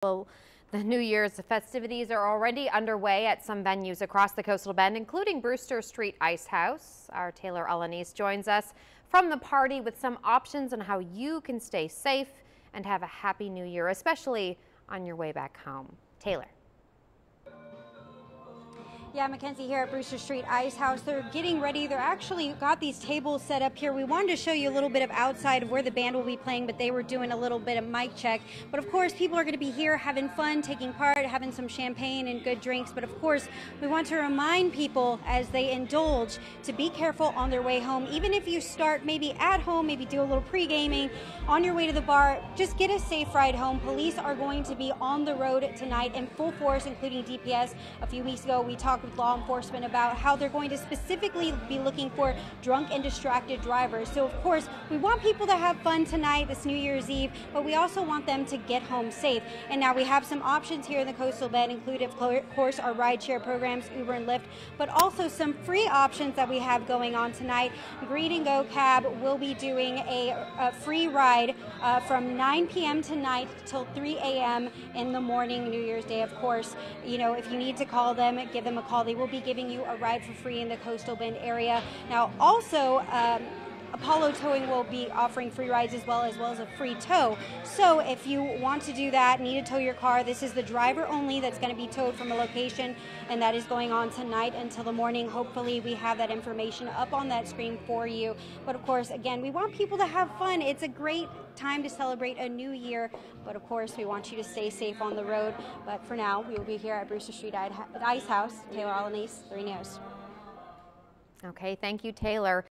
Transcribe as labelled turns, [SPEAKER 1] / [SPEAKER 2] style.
[SPEAKER 1] Well, the New Year's festivities are already underway at some venues across the Coastal Bend, including Brewster Street Ice House. Our Taylor Alanis joins us from the party with some options on how you can stay safe and have a happy new year, especially on your way back home. Taylor.
[SPEAKER 2] Yeah, Mackenzie here at Brewster Street Ice House. They're getting ready. They're actually got these tables set up here. We wanted to show you a little bit of outside of where the band will be playing, but they were doing a little bit of mic check. But of course, people are going to be here having fun, taking part, having some champagne and good drinks. But of course, we want to remind people as they indulge to be careful on their way home. Even if you start maybe at home, maybe do a little pre-gaming on your way to the bar, just get a safe ride home. Police are going to be on the road tonight in full force, including DPS. A few weeks ago, we talked with law enforcement about how they're going to specifically be looking for drunk and distracted drivers. So of course, we want people to have fun tonight, this New Year's Eve, but we also want them to get home safe. And now we have some options here in the Coastal Bend, including of course our rideshare programs, Uber and Lyft, but also some free options that we have going on tonight. Greet and Go Cab will be doing a free ride from 9 p.m. tonight till 3 a.m. in the morning, New Year's Day. Of course, you know, if you need to call them, give them a call. They will be giving you a ride for free in the Coastal Bend area. Now, also, Apollo Towing will be offering free rides as well as a free tow. So if you want to do that, need to tow your car, this is the driver only that's going to be towed from a location, and that is going on tonight until the morning. Hopefully we have that information up on that screen for you. But of course, again, we want people to have fun. It's a great time to celebrate a new year, but of course we want you to stay safe on the road. But for now, we will be here at Brewster Street Ice House. Taylor Alanis, 3 News.
[SPEAKER 1] Okay, thank you, Taylor.